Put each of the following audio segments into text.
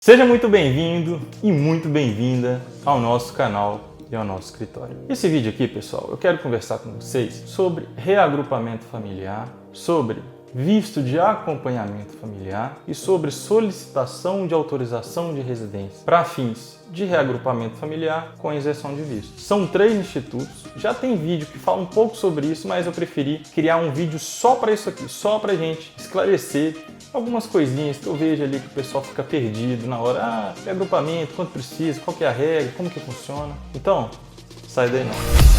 Seja muito bem-vindo e muito bem-vinda ao nosso canal e ao nosso escritório. Esse vídeo aqui, pessoal, eu quero conversar com vocês sobre reagrupamento familiar, sobre visto de acompanhamento familiar e sobre solicitação de autorização de residência para fins de reagrupamento familiar com isenção de visto. São 3 institutos, já tem vídeo que fala um pouco sobre isso, mas eu preferi criar um vídeo só para isso aqui, só para a gente esclarecer algumas coisinhas que eu vejo ali que o pessoal fica perdido na hora. Reagrupamento, quanto precisa, qual que é a regra, como que funciona. Então, sai daí não.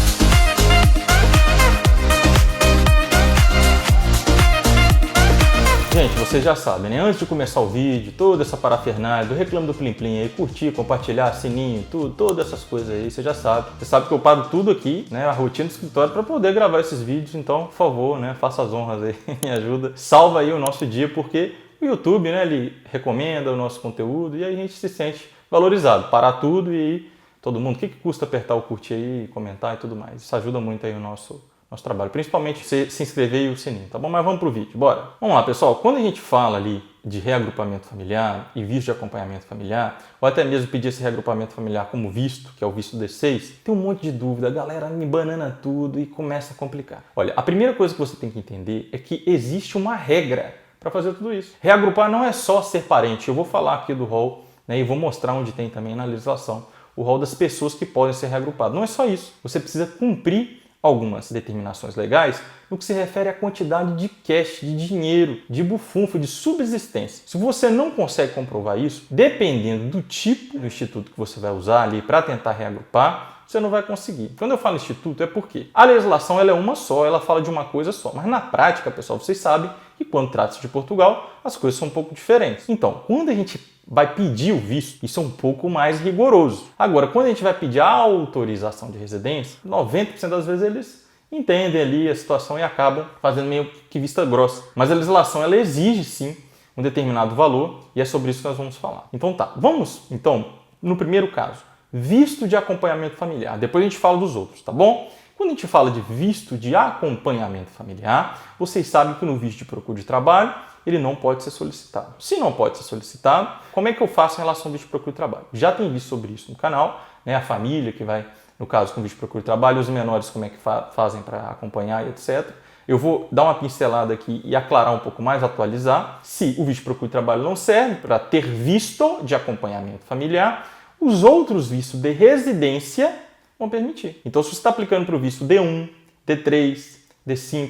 Gente, vocês já sabem, né? Antes de começar o vídeo, toda essa parafernália do Reclame do Plim Plim aí, curtir, compartilhar, sininho, tudo, todas essas coisas aí, você já sabe. Você sabe que eu paro tudo aqui, né? A rotina do escritório para poder gravar esses vídeos, então, por favor, né? Faça as honras aí, me ajuda. Salva aí o nosso dia, porque o YouTube, né? Ele recomenda o nosso conteúdo e aí a gente se sente valorizado. Parar tudo e aí, todo mundo, o que custa apertar o curtir aí, comentar e tudo mais. Isso ajuda muito aí o nosso trabalho, principalmente você se inscrever e o sininho, tá bom? Mas vamos pro vídeo, bora! Vamos lá, pessoal, quando a gente fala ali de reagrupamento familiar e visto de acompanhamento familiar, ou até mesmo pedir esse reagrupamento familiar como visto, que é o visto D6, tem um monte de dúvida, a galera me banana tudo e começa a complicar. Olha, a primeira coisa que você tem que entender é que existe uma regra para fazer tudo isso. Reagrupar não é só ser parente, eu vou falar aqui do rol, né, e vou mostrar onde tem também na legislação o rol das pessoas que podem ser reagrupadas. Não é só isso, você precisa cumprir algumas determinações legais no que se refere à quantidade de cash, de dinheiro, de bufunfa, de subsistência. Se você não consegue comprovar isso, dependendo do tipo do instituto que você vai usar ali para tentar reagrupar, você não vai conseguir. Quando eu falo instituto é porque a legislação ela é uma só, ela fala de uma coisa só. Mas na prática, pessoal, vocês sabem que quando trata-se de Portugal, as coisas são um pouco diferentes. Então, quando a gente vai pedir o visto, isso é um pouco mais rigoroso. Agora, quando a gente vai pedir a autorização de residência, 90% das vezes eles entendem ali a situação e acabam fazendo meio que vista grossa. Mas a legislação ela exige sim um determinado valor e é sobre isso que nós vamos falar. Então tá, vamos então no primeiro caso, visto de acompanhamento familiar. Depois a gente fala dos outros, tá bom? Quando a gente fala de visto de acompanhamento familiar, vocês sabem que no visto de procura de trabalho, ele não pode ser solicitado. Se não pode ser solicitado, como é que eu faço em relação ao visto de procura de trabalho? Já tem vídeo sobre isso no canal, né? A família que vai, no caso, com visto de procura de trabalho, os menores como é que fazem para acompanhar e etc. Eu vou dar uma pincelada aqui e aclarar um pouco mais, atualizar. Se o visto de procura de trabalho não serve para ter visto de acompanhamento familiar, os outros vistos de residência vão permitir. Então, se você está aplicando para o visto D1, D3, D5,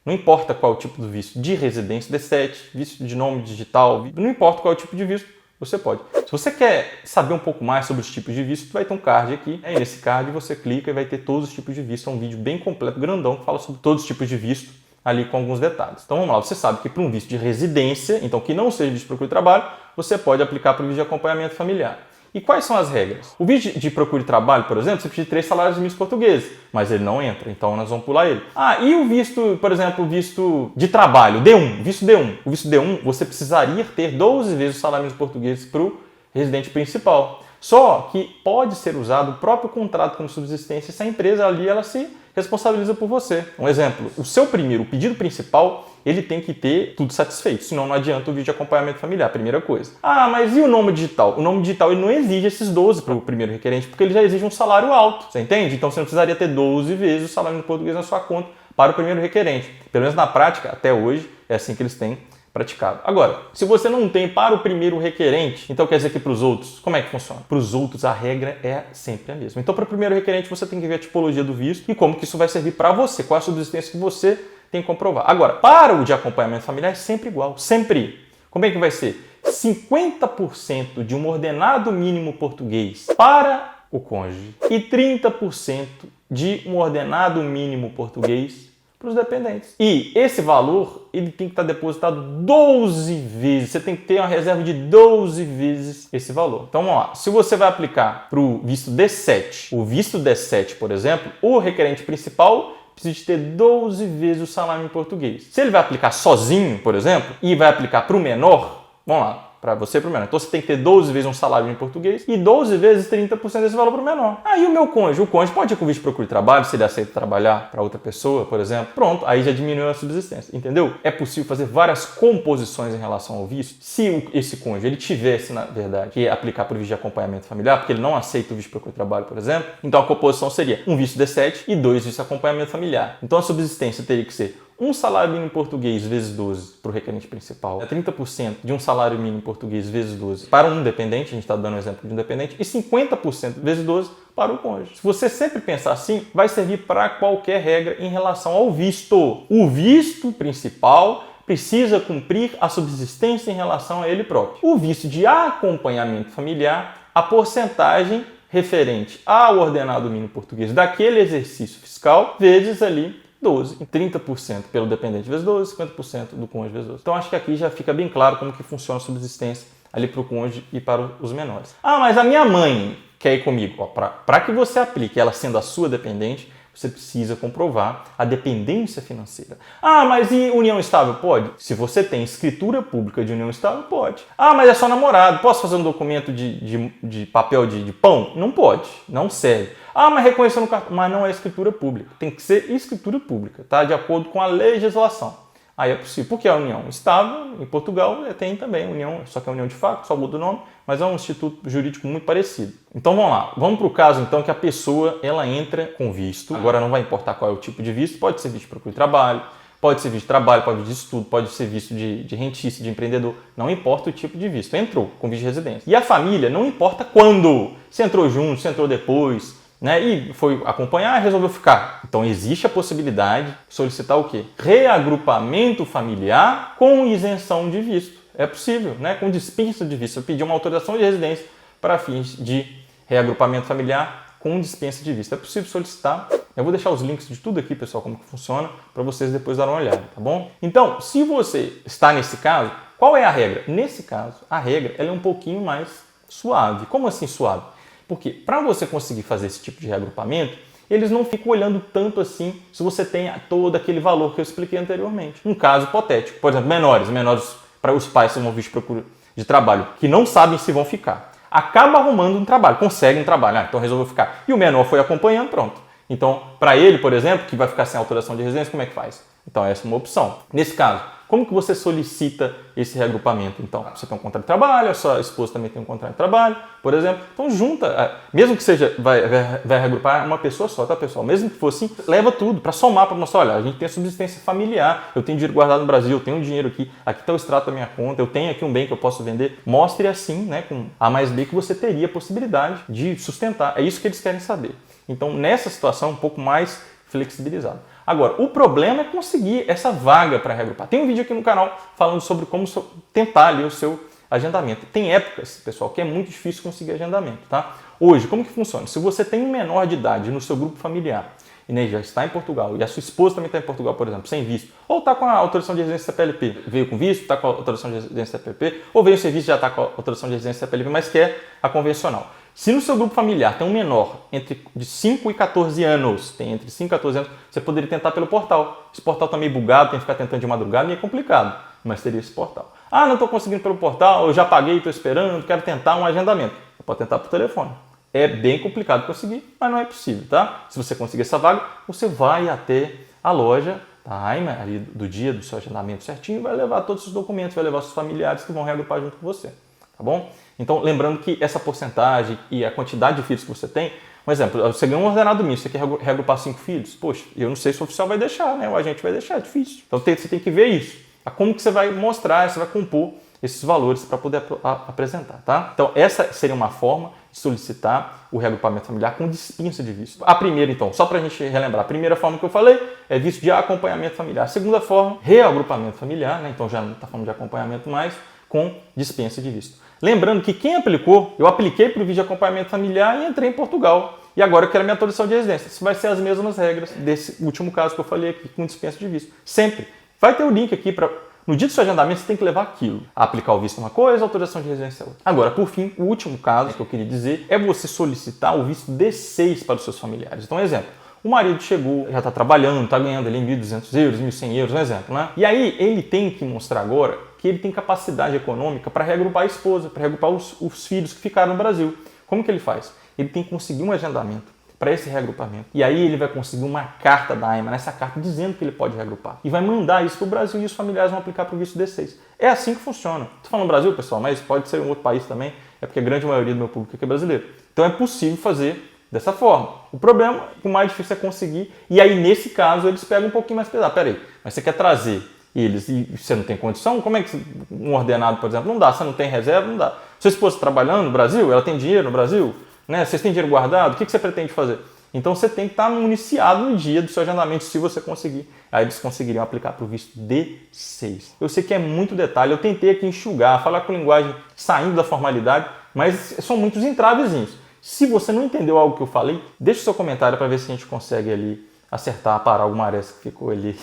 não importa qual o tipo do visto de residência, D7, visto de nome digital, não importa qual o tipo de visto, você pode. Se você quer saber um pouco mais sobre os tipos de visto, vai ter um card aqui. E nesse card você clica e vai ter todos os tipos de visto. É um vídeo bem completo, grandão, que fala sobre todos os tipos de visto, ali com alguns detalhes. Então vamos lá, você sabe que para um visto de residência, então que não seja visto de procura de trabalho, você pode aplicar para o visto de acompanhamento familiar. E quais são as regras? O visto de procura de trabalho, por exemplo, você precisa de 3 salários mínimos portugueses, mas ele não entra, então nós vamos pular ele. E o visto, por exemplo, o visto de trabalho, D1, visto D1. O visto D1, você precisaria ter 12 vezes o salário mínimo português para o residente principal. Só que pode ser usado o próprio contrato como subsistência se a empresa ali ela se responsabiliza por você. Um exemplo, o pedido principal, ele tem que ter tudo satisfeito, senão não adianta o vídeo de acompanhamento familiar, primeira coisa. Mas e o nome digital? O nome digital ele não exige esses 12 para o primeiro requerente, porque ele já exige um salário alto, você entende? Então você não precisaria ter 12 vezes o salário em português na sua conta para o primeiro requerente. Pelo menos na prática, até hoje, é assim que eles têm praticado. Agora, se você não tem para o primeiro requerente, então quer dizer que para os outros, como é que funciona? Para os outros a regra é sempre a mesma. Então para o primeiro requerente você tem que ver a tipologia do visto e como que isso vai servir para você, qual a subsistência que você tem que comprovar. Agora, para o de acompanhamento familiar é sempre igual, sempre. Como é que vai ser? 50% de um ordenado mínimo português para o cônjuge e 30% de um ordenado mínimo português para os dependentes. E esse valor, ele tem que estar depositado 12 vezes. Você tem que ter uma reserva de 12 vezes esse valor. Então, vamos lá. Se você vai aplicar para o visto D7, o visto D7, por exemplo, o requerente principal precisa de ter 12 vezes o salário em português. Se ele vai aplicar sozinho, por exemplo, e vai aplicar para o menor, vamos lá, para você e para o menor. Então você tem que ter 12 vezes um salário mínimo em português e 12 vezes 30% desse valor para o menor. Aí o cônjuge pode ir com visto de procura de trabalho, se ele aceita trabalhar para outra pessoa, por exemplo. Pronto, aí já diminuiu a subsistência, entendeu? É possível fazer várias composições em relação ao visto. Se esse cônjuge ele tivesse, na verdade, que aplicar para o visto de acompanhamento familiar, porque ele não aceita o visto de procura de trabalho, por exemplo, então a composição seria um visto D7 e 2 vistos de acompanhamento familiar. Então a subsistência teria que ser um salário mínimo em português vezes 12 para o requerente principal, 30% de um salário mínimo em português vezes 12 para um dependente, a gente está dando um exemplo de um dependente, e 50% vezes 12 para o cônjuge. Se você sempre pensar assim, vai servir para qualquer regra em relação ao visto. O visto principal precisa cumprir a subsistência em relação a ele próprio. O visto de acompanhamento familiar, a porcentagem referente ao ordenado mínimo português daquele exercício fiscal, vezes ali 12, 30% pelo dependente vezes 12, 50% do cônjuge vezes 12. Então acho que aqui já fica bem claro como que funciona a subsistência ali para o cônjuge e para os menores. Ah, mas a minha mãe quer ir comigo. Para que você aplique ela sendo a sua dependente, você precisa comprovar a dependência financeira. Ah, mas e união estável? Pode. Se você tem escritura pública de união estável, pode. Ah, mas é só namorado. Posso fazer um documento de papel de pão? Não pode. Não serve. Ah, mas reconheceu no cartão. Mas não é escritura pública. Tem que ser escritura pública, tá? De acordo com a legislação. Aí é possível. Porque a união estável, em Portugal, tem também união, só que é união de fato, só muda o nome, mas é um instituto jurídico muito parecido. Então vamos lá. Vamos para o caso então que a pessoa ela entra com visto. Agora não vai importar qual é o tipo de visto, pode ser visto de procura de trabalho, pode ser visto de trabalho, pode ser visto de estudo, pode ser visto de rentista, de empreendedor. Não importa o tipo de visto. Entrou com visto de residência. E a família não importa quando. Se entrou junto, se entrou depois, né? E foi acompanhar e resolveu ficar. Então existe a possibilidade de solicitar o quê? Reagrupamento familiar com isenção de visto. É possível, né? Com dispensa de visto. Eu pedi uma autorização de residência para fins de reagrupamento familiar com dispensa de visto. É possível solicitar. Eu vou deixar os links de tudo aqui, pessoal, como que funciona, para vocês depois darem uma olhada, tá bom? Então, se você está nesse caso, qual é a regra? Nesse caso, a regra ela é um pouquinho mais suave. Como assim suave? Porque para você conseguir fazer esse tipo de reagrupamento, eles não ficam olhando tanto assim se você tem todo aquele valor que eu expliquei anteriormente. Um caso hipotético, por exemplo, menores para os pais que vão vir de procura de trabalho, que não sabem se vão ficar. Acaba arrumando um trabalho, consegue um trabalho, então resolveu ficar. E o menor foi acompanhando, pronto. Então, para ele, por exemplo, que vai ficar sem autorização de residência, como é que faz? Então, essa é uma opção. Nesse caso, como que você solicita esse reagrupamento? Então, você tem um contrato de trabalho, a sua esposa também tem um contrato de trabalho, por exemplo. Então, junta, mesmo que seja, vai reagrupar uma pessoa só, tá, pessoal? Mesmo que fosse assim, leva tudo para somar, para mostrar, olha, a gente tem a subsistência familiar, eu tenho dinheiro guardado no Brasil, eu tenho dinheiro aqui está o extrato da minha conta, eu tenho aqui um bem que eu posso vender. Mostre assim, né, com A mais B, que você teria a possibilidade de sustentar. É isso que eles querem saber. Então, nessa situação, um pouco mais flexibilizado. Agora, o problema é conseguir essa vaga para reagrupar. Tem um vídeo aqui no canal falando sobre como tentar ali o seu agendamento. Tem épocas, pessoal, que é muito difícil conseguir agendamento, tá? Hoje, como que funciona? Se você tem um menor de idade no seu grupo familiar e né, já está em Portugal e a sua esposa também está em Portugal, por exemplo, sem visto, ou está com a autorização de residência CPLP, veio com visto, está com a autorização de residência CPLP, ou veio sem visto e já está com a autorização de residência CPLP, mas quer a convencional. Se no seu grupo familiar tem um menor de 5 e 14 anos, tem entre 5 e 14 anos, você poderia tentar pelo portal. Esse portal está meio bugado, tem que ficar tentando de madrugada, meio complicado, mas teria esse portal. Ah, não estou conseguindo pelo portal, eu já paguei, estou esperando, quero tentar um agendamento. Você pode tentar por telefone. É bem complicado conseguir, mas não é possível, tá? Se você conseguir essa vaga, você vai até a loja, time ali do dia do seu agendamento certinho, vai levar todos os documentos, vai levar seus familiares que vão reagrupar junto com você, tá bom? Então, lembrando que essa porcentagem e a quantidade de filhos que você tem, um exemplo, você ganhou um ordenado misto, você quer reagrupar 5 filhos, poxa, eu não sei se o oficial vai deixar, né? O agente vai deixar, é difícil. Então, você tem que ver isso. Como que você vai mostrar, você vai compor esses valores para poder apresentar, tá? Então, essa seria uma forma de solicitar o reagrupamento familiar com dispensa de visto. A primeira, então, só para a gente relembrar, a primeira forma que eu falei é visto de acompanhamento familiar. A segunda forma, reagrupamento familiar, né? Então já não está falando de acompanhamento mais, com dispensa de visto. Lembrando que quem aplicou, eu apliquei para o visto de acompanhamento familiar e entrei em Portugal. E agora eu quero a minha autorização de residência. Isso vai ser as mesmas regras desse último caso que eu falei aqui, com dispensa de visto. Sempre. Vai ter o link aqui para... No dia do seu agendamento, você tem que levar aquilo. Aplicar o visto é uma coisa, a autorização de residência é outra. Agora, por fim, o último caso que eu queria dizer é você solicitar o visto D6 para os seus familiares. Então, exemplo, o marido chegou, já está trabalhando, está ganhando ali 1.200 euros, 1.100 euros, um exemplo, né? E aí, ele tem que mostrar agora que ele tem capacidade econômica para reagrupar a esposa, para reagrupar os filhos que ficaram no Brasil. Como que ele faz? Ele tem que conseguir um agendamento para esse reagrupamento. E aí ele vai conseguir uma carta da AIMA, nessa carta dizendo que ele pode reagrupar. E vai mandar isso para o Brasil e os familiares vão aplicar para o visto D6. É assim que funciona. Estou falando Brasil, pessoal, mas pode ser em outro país também, é porque a grande maioria do meu público aqui é brasileiro. Então é possível fazer dessa forma. O problema, o mais difícil é conseguir, e aí nesse caso eles pegam um pouquinho mais pesado. Peraí, mas você quer trazer eles e você não tem condição? Como é que um ordenado, por exemplo, não dá? Você não tem reserva? Não dá. Sua esposa trabalhando no Brasil, ela tem dinheiro no Brasil? Né? Vocês têm dinheiro guardado? O que você pretende fazer? Então você tem que estar municiado no dia do seu agendamento, se você conseguir. Aí eles conseguiriam aplicar para o visto D6. Eu sei que é muito detalhe, eu tentei aqui enxugar, falar com linguagem saindo da formalidade, mas são muitos entravezinhos. Se você não entendeu algo que eu falei, deixa o seu comentário para ver se a gente consegue ali acertar, parar alguma aresta que ficou ali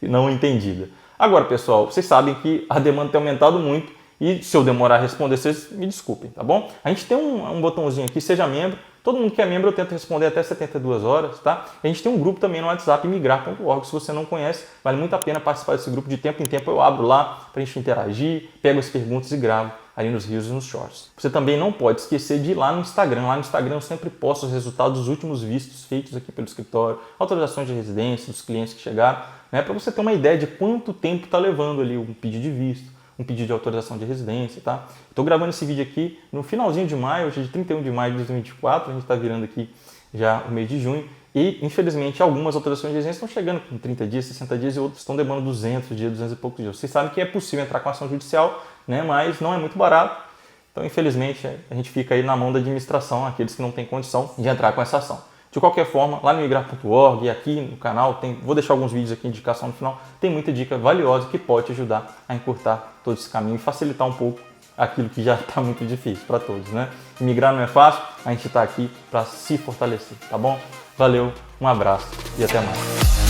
não entendida. Agora, pessoal, vocês sabem que a demanda tem aumentado muito e se eu demorar a responder, vocês me desculpem, tá bom? A gente tem um botãozinho aqui, seja membro. Todo mundo que é membro eu tento responder até 72 horas, tá? A gente tem um grupo também no WhatsApp, migrar.org. Se você não conhece, vale muito a pena participar desse grupo. De tempo em tempo eu abro lá para a gente interagir, pego as perguntas e gravo ali nos Reels e nos Shorts. Você também não pode esquecer de ir lá no Instagram. Lá no Instagram eu sempre posto os resultados dos últimos vistos feitos aqui pelo escritório, autorizações de residência dos clientes que chegaram, né? Para você ter uma ideia de quanto tempo está levando ali um pedido de visto, um pedido de autorização de residência, tá? Estou gravando esse vídeo aqui no finalzinho de maio, hoje é de 31 de maio de 2024, a gente está virando aqui já o mês de junho e, infelizmente, algumas autorizações de residência estão chegando com 30 dias, 60 dias e outros estão demorando 200 dias, 200 e poucos dias. Vocês sabem que é possível entrar com ação judicial, né? Mas não é muito barato, então, infelizmente, a gente fica aí na mão da administração, aqueles que não têm condição de entrar com essa ação. De qualquer forma, lá no migrar.org e aqui no canal, vou deixar alguns vídeos aqui, indicação no final, tem muita dica valiosa que pode te ajudar a encurtar todo esse caminho e facilitar um pouco aquilo que já está muito difícil para todos, né? Migrar não é fácil, a gente está aqui para se fortalecer, tá bom? Valeu, um abraço e até mais.